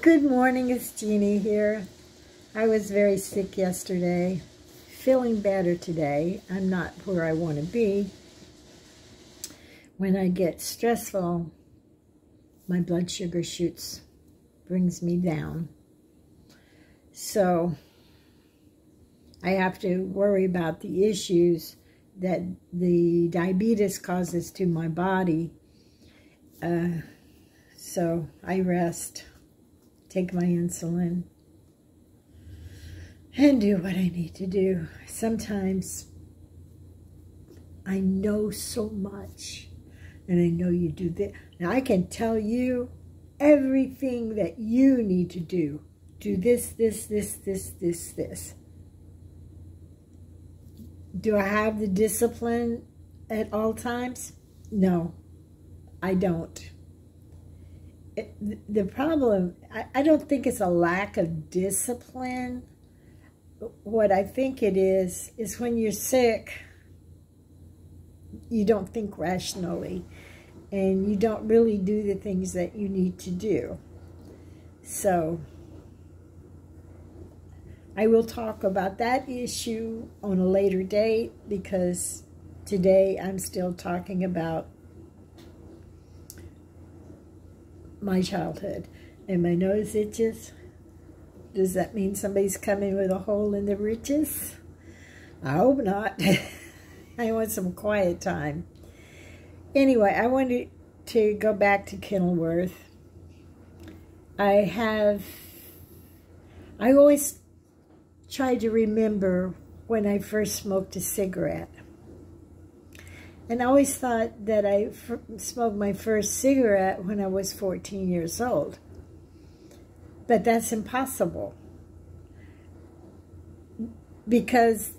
Good morning, it's Jeannie here. I was very sick yesterday, feeling better today. I'm not where I want to be. When I get stressful, my blood sugar shoots, brings me down. So I have to worry about the issues that the diabetes causes to my body. So I rest, take my insulin, and do what I need to do. Sometimes I know so much, and I know you do this. Now I can tell you everything that you need to do. Do this, this, this, this, this, this. Do I have the discipline at all times? No, I don't. The problem, I don't think it's a lack of discipline. What I think it is when you're sick, you don't think rationally, and you don't really do the things that you need to do. So I will talk about that issue on a later date, because today I'm still talking about my childhood. And my nose itches. Does that mean somebody's coming with a hole in the britches? I hope not. I want some quiet time. Anyway, I wanted to go back to Kenilworth. I always try to remember when I first smoked a cigarette. And I always thought that I smoked my first cigarette when I was 14 years old. But that's impossible. Because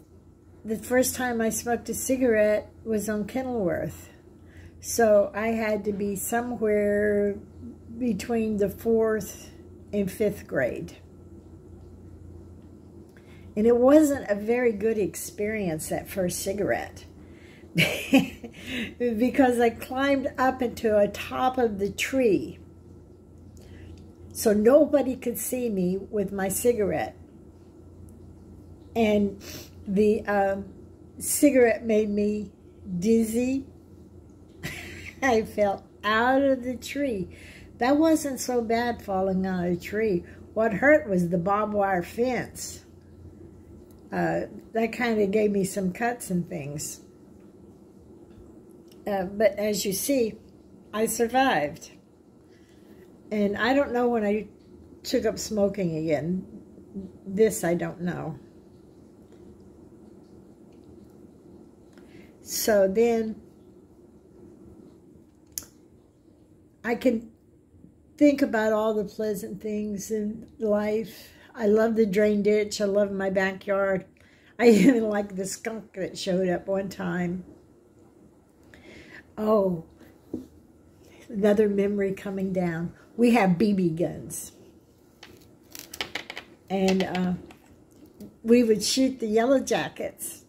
the first time I smoked a cigarette was on Kenilworth. So I had to be somewhere between the 4th and 5th grade. And it wasn't a very good experience, that first cigarette. Because I climbed up into a top of the tree, so nobody could see me with my cigarette. And the cigarette made me dizzy. I fell out of the tree. That wasn't so bad, falling out of a tree. What hurt was the barbed wire fence. That kind of gave me some cuts and things. But as you see, I survived. And I don't know when I took up smoking again. This I don't know. So then I can think about all the pleasant things in life. I love the drain ditch. I love my backyard. I even like the skunk that showed up one time. Oh, another memory coming down. We have BB guns. And we would shoot the Yellowjackets.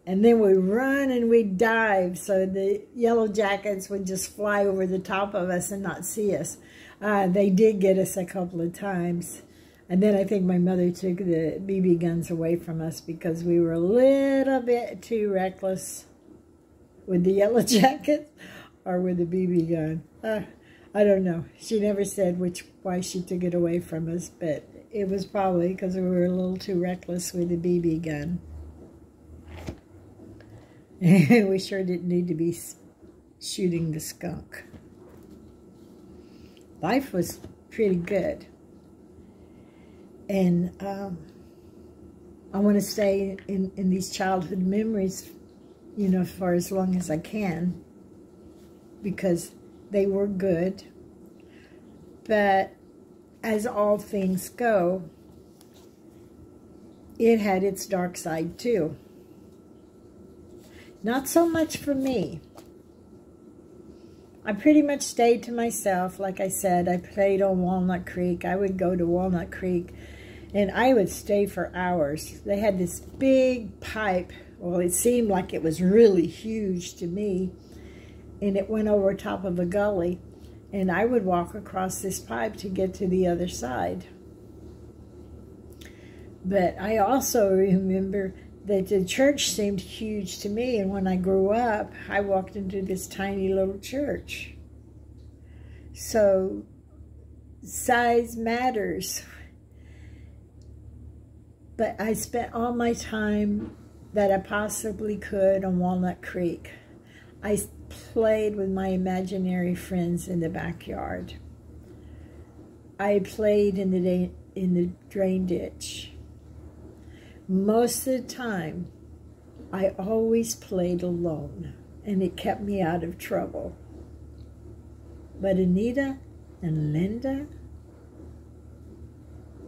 And then we'd run and we'd dive, so the Yellowjackets would just fly over the top of us and not see us. They did get us a couple of times. And then I think my mother took the BB guns away from us because we were a little bit too reckless with the Yellowjacket or with the BB gun. I don't know. She never said why she took it away from us, but it was probably because we were a little too reckless with the BB gun. And we sure didn't need to be shooting the skunk. Life was pretty good. And I want to stay in these childhood memories, you know, for as long as I can, because they were good. But as all things go, it had its dark side too. Not so much for me. I pretty much stayed to myself. Like I said, I played on Walnut Creek. I would go to Walnut Creek and I would stay for hours. They had this big pipe. Well, it seemed like it was really huge to me. And it went over top of a gully. And I would walk across this pipe to get to the other side. But I also remember that the church seemed huge to me. And when I grew up, I walked into this tiny little church. So size matters. But I spent all my time that I possibly could on Walnut Creek. I played with my imaginary friends in the backyard. I played in the drain ditch. Most of the time, I always played alone, and it kept me out of trouble. But Anita and Linda,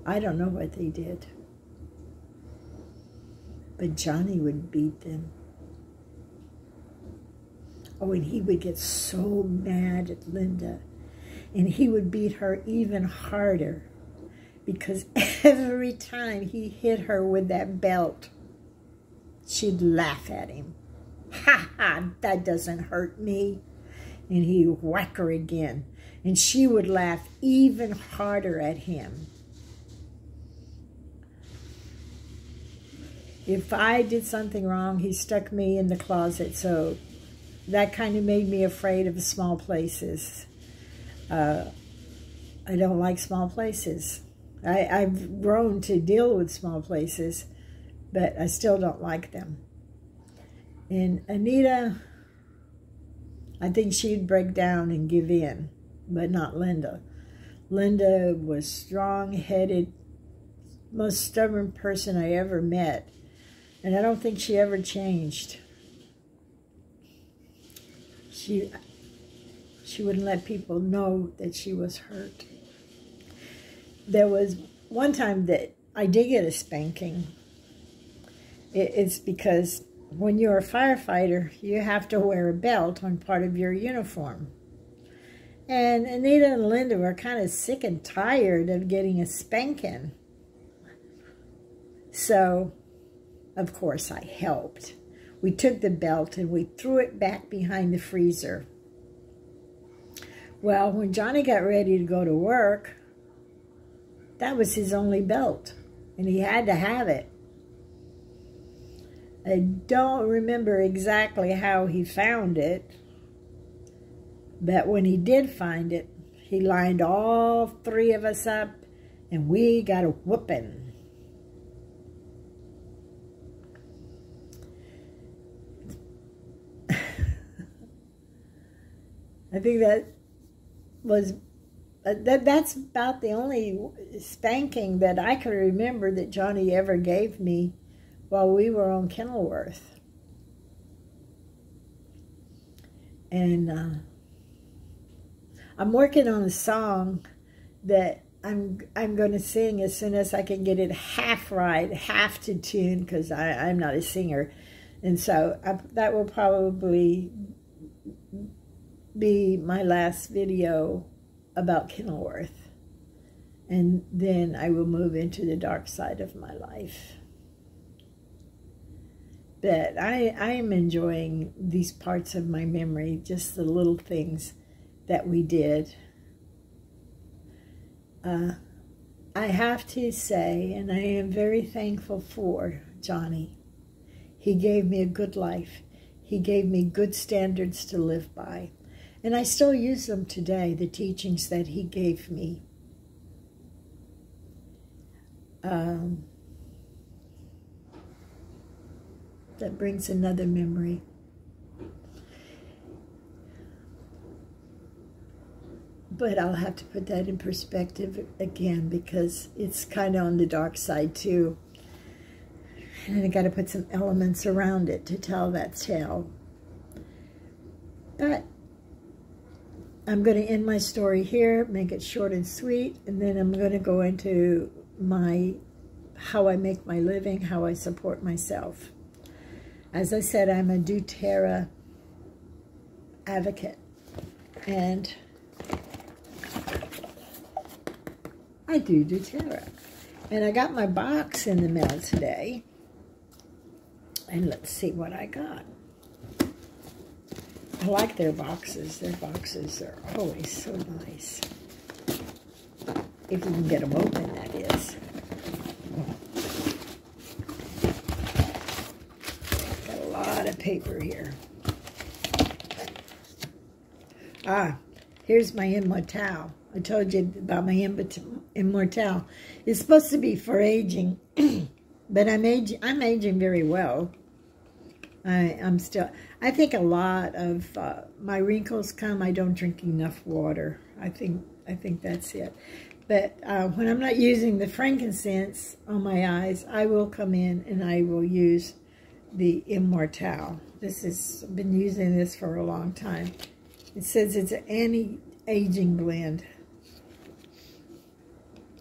I don't know what they did. But Johnny would beat them. Oh, and he would get so mad at Linda. And he would beat her even harder. Because every time he hit her with that belt, she'd laugh at him. Ha ha, that doesn't hurt me. And he'd whack her again. And she would laugh even harder at him. If I did something wrong, he stuck me in the closet. So that kind of made me afraid of small places. I don't like small places. I've grown to deal with small places, but I still don't like them. And Anita, I think she'd break down and give in, but not Linda. Linda was strong-headed, most stubborn person I ever met. And I don't think she ever changed. She wouldn't let people know that she was hurt. There was one time that I did get a spanking. It's because when you're a firefighter, you have to wear a belt on part of your uniform. And Anita and Linda were kind of sick and tired of getting a spanking. So, of course, I helped. We took the belt and we threw it back behind the freezer. Well, when Johnny got ready to go to work, that was his only belt, and he had to have it. I don't remember exactly how he found it, but when he did find it, he lined all three of us up, and we got a whooping. I think that was, that's about the only spanking that I can remember that Johnny ever gave me while we were on Kenilworth. And I'm working on a song that I'm going to sing as soon as I can get it half right, half to tune, because I'm not a singer. And so that will probably be my last video about Kenilworth. And then I will move into the dark side of my life. But I am enjoying these parts of my memory, just the little things that we did. I have to say, and I am very thankful for Johnny. He gave me a good life. He gave me good standards to live by. And I still use them today, the teachings that he gave me. That brings another memory. But I'll have to put that in perspective again, because it's kind of on the dark side too. And I got to put some elements around it to tell that tale. But I'm going to end my story here, make it short and sweet, and then I'm going to go into how I make my living, how I support myself. As I said, I'm a doTERRA advocate, and I do doTERRA. And I got my box in the mail today, and let's see what I got. I like their boxes. Their boxes are always so nice. If you can get them open, that is. Got a lot of paper here. Ah, here's my Immortelle. I told you about my Immortelle. It's supposed to be for aging, but I'm aging very well. I think a lot of my wrinkles come. I don't drink enough water. I think that's it. But when I'm not using the frankincense on my eyes, I will come in and I will use the Immortelle. I've been using this for a long time. It says it's an anti-aging blend.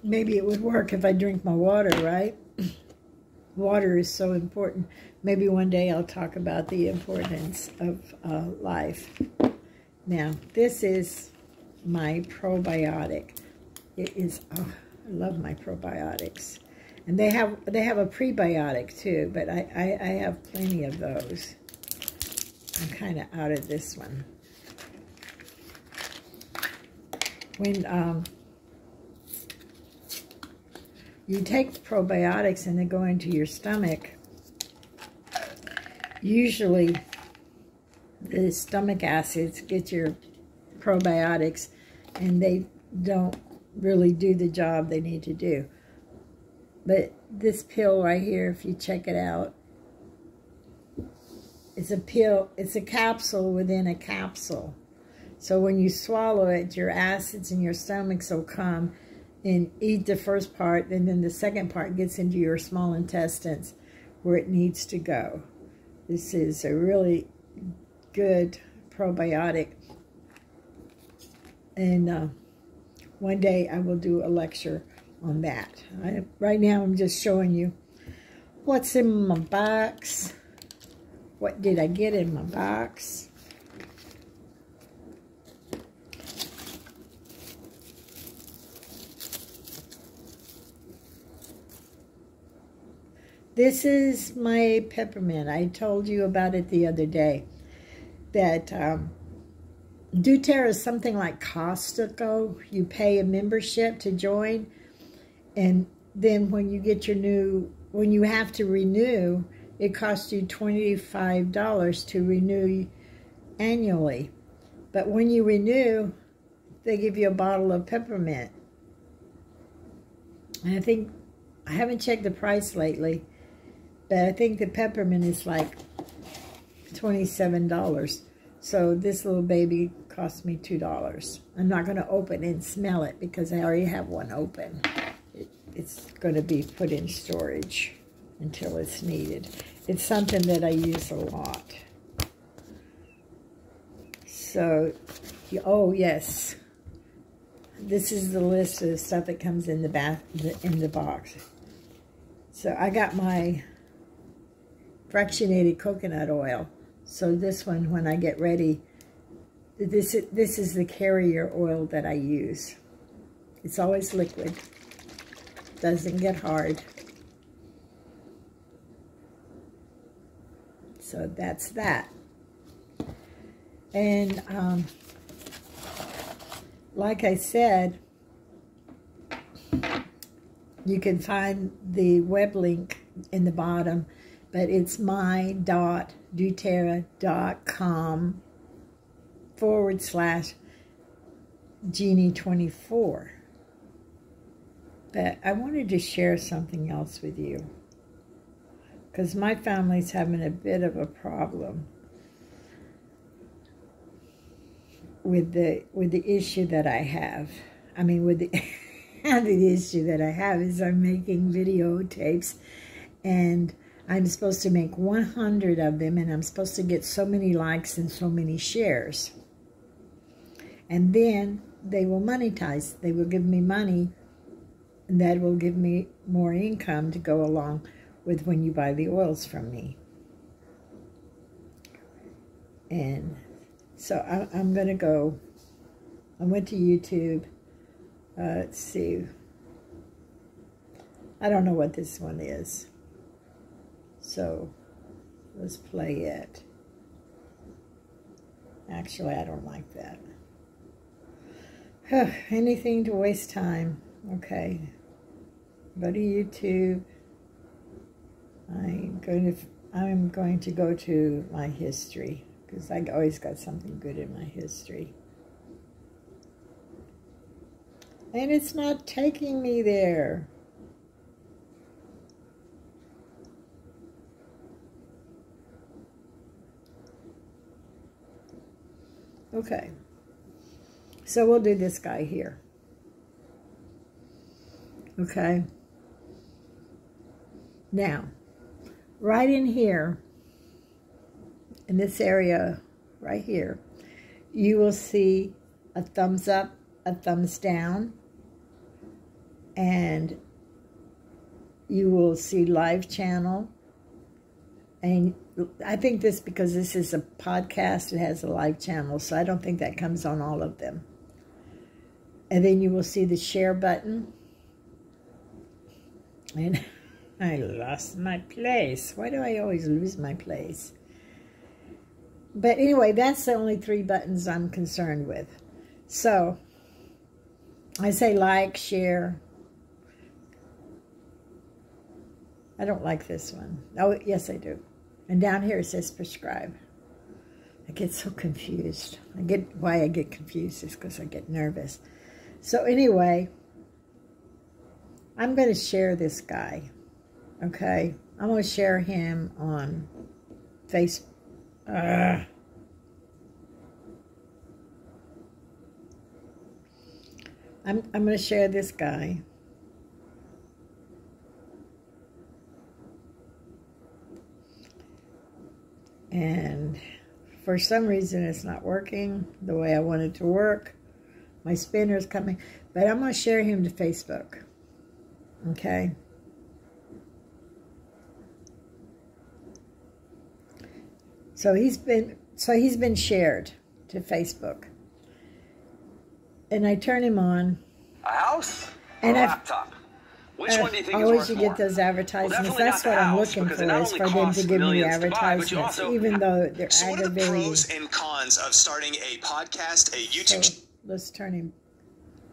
Maybe it would work if I drink my water, right? Water is so important. Maybe one day I'll talk about the importance of life. Now, this is my probiotic. It is, oh, I love my probiotics. And they have a prebiotic too, but I have plenty of those. I'm kind of out of this one. When you take probiotics and they go into your stomach, usually the stomach acids get your probiotics and they don't really do the job they need to do. But this pill right here, if you check it out, it's a pill, it's a capsule within a capsule. So when you swallow it, your acids in your stomach will come and eat the first part, and then the second part gets into your small intestines where it needs to go. This is a really good probiotic. And one day I will do a lecture on that. Right now I'm just showing you what's in my box. What did I get in my box? This is my peppermint. I told you about it the other day. That doTERRA is something like Costco. You pay a membership to join. And then when you get when you have to renew, it costs you $25 to renew annually. But when you renew, they give you a bottle of peppermint. And I haven't checked the price lately, but I think the peppermint is like $27. So this little baby cost me $2. I'm not going to open and smell it because I already have one open. It's going to be put in storage until it's needed. It's something that I use a lot. So, oh yes, this is the list of the stuff that comes in the box. So I got my fractionated coconut oil. So this one, when I get ready, this is the carrier oil that I use. It's always liquid. Doesn't get hard. So that's that. And like I said, you can find the web link in the bottom, but it's my.doTERRA.com/Jeannie24. But I wanted to share something else with you, because my family's having a bit of a problem with the issue that I have. I mean, with the the issue that I have is I'm making videotapes, and I'm supposed to make 100 of them, and I'm supposed to get so many likes and so many shares. And then they will monetize. They will give me money, and that will give me more income to go along with when you buy the oils from me. And so I'm going to go. I went to YouTube. Let's see. I don't know what this one is. So let's play it. Actually, I don't like that. Anything to waste time. Okay. Go to YouTube. I'm going to go to my history, because I always got something good in my history. And it's not taking me there. Okay. So we'll do this guy here. Okay. Now, right in here, in this area right here, you will see a thumbs up, a thumbs down, and you will see live channel. And I think this, because this is a podcast, it has a live channel, so I don't think that comes on all of them. And then you will see the share button. And I lost my place. Why do I always lose my place? But anyway, that's the only 3 buttons I'm concerned with. So, I say like, share. I don't like this one. Oh, yes, I do. And down here it says subscribe. I get so confused. Why I get confused is because I get nervous. So anyway, I'm going to share this guy. Okay? I'm going to share him on Facebook. I'm going to share this guy. And for some reason it's not working the way I want it to work. My spinner is coming. But I'm going to share him to Facebook. Okay? So he's been shared to Facebook. And I turn him on. A house? And a laptop? Which one do you think is always worth you get those advertisements. Well, that's what I'm looking for, is for them to give me advertisements, even though they're so aggravating. What are the pros and cons of starting a podcast, a YouTube? So let's turn him,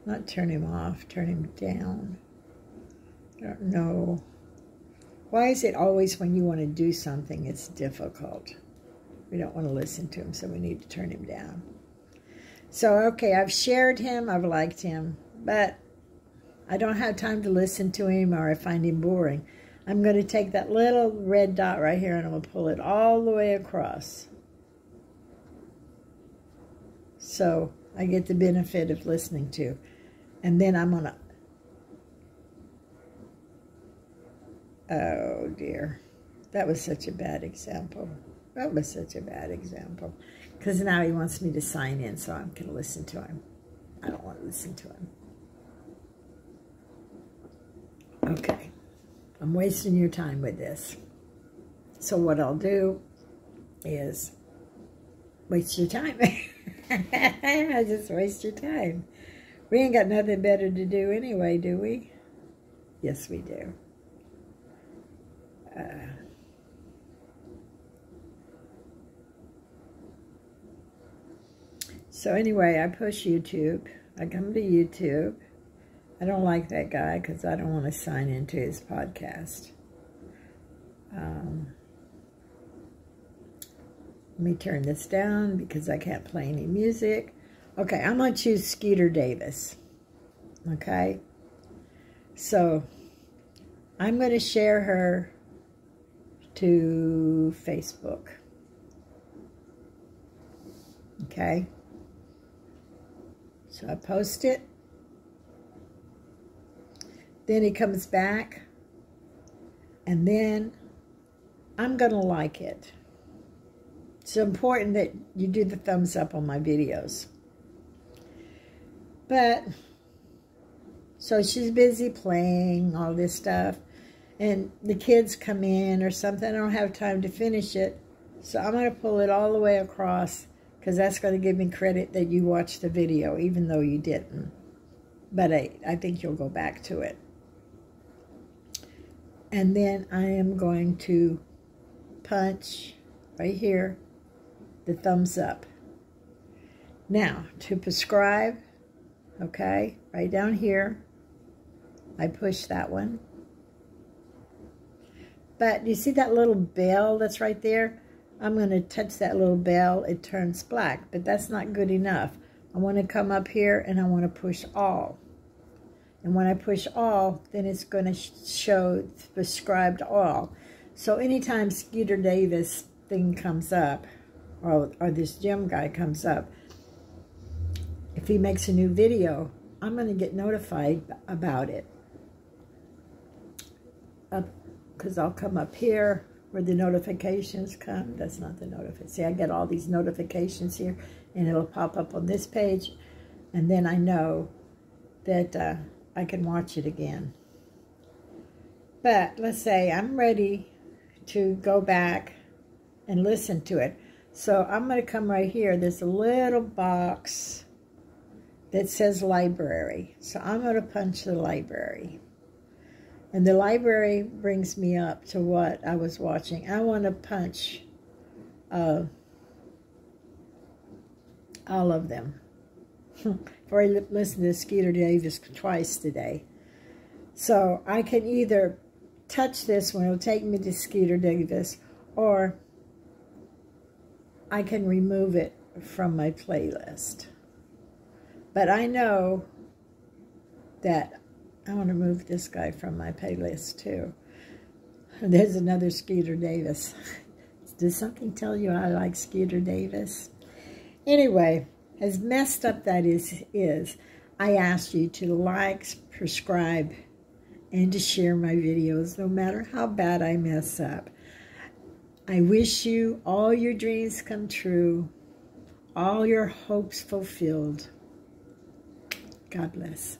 not turn him off, turn him down. I don't know. Why is it always when you want to do something, it's difficult? We don't want to listen to him, so we need to turn him down. So, okay, I've shared him, I've liked him, but I don't have time to listen to him, or I find him boring. I'm going to take that little red dot right here and I'm going to pull it all the way across. So I get the benefit of listening to. And then I'm going to... Oh, dear. That was such a bad example. That was such a bad example. Because now he wants me to sign in, so I'm going to listen to him. I don't want to listen to him. Okay, I'm wasting your time with this. So what I'll do is waste your time. I just waste your time. We ain't got nothing better to do anyway, do we? Yes, we do. So anyway, I push YouTube. I come to YouTube. I don't like that guy because I don't want to sign into his podcast. Let me turn this down because I can't play any music. Okay, I'm going to choose Skeeter Davis. Okay? So, I'm going to share her to Facebook. Okay? So I post it. Then he comes back, and then I'm going to like it. It's important that you do the thumbs up on my videos. But, so she's busy playing all this stuff, and the kids come in or something. I don't have time to finish it, so I'm going to pull it all the way across, because that's going to give me credit that you watched the video, even though you didn't. But I think you'll go back to it. And then I am going to punch right here the thumbs up. Now, to prescribe, okay, right down here, I push that one. But you see that little bell that's right there? I'm going to touch that little bell. It turns black, but that's not good enough. I want to come up here and I want to push all. And when I push all, then it's going to show prescribed all. So anytime Skeeter Davis thing comes up, or this Jim guy comes up, if he makes a new video, I'm going to get notified about it. Because I'll come up here where the notifications come. That's not the notification. See, I get all these notifications here, and it'll pop up on this page, and then I know that I can watch it again. But let's say I'm ready to go back and listen to it. So I'm going to come right here. There's a little box that says library. So I'm going to punch the library. And the library brings me up to what I was watching. I want to punch all of them. For I listened to Skeeter Davis twice today. So I can either touch this one, it'll take me to Skeeter Davis, or I can remove it from my playlist. But I know that I want to move this guy from my playlist too. There's another Skeeter Davis. Does something tell you I like Skeeter Davis? Anyway, as messed up that is, I ask you to like, subscribe, and to share my videos, no matter how bad I mess up. I wish you all your dreams come true, all your hopes fulfilled. God bless.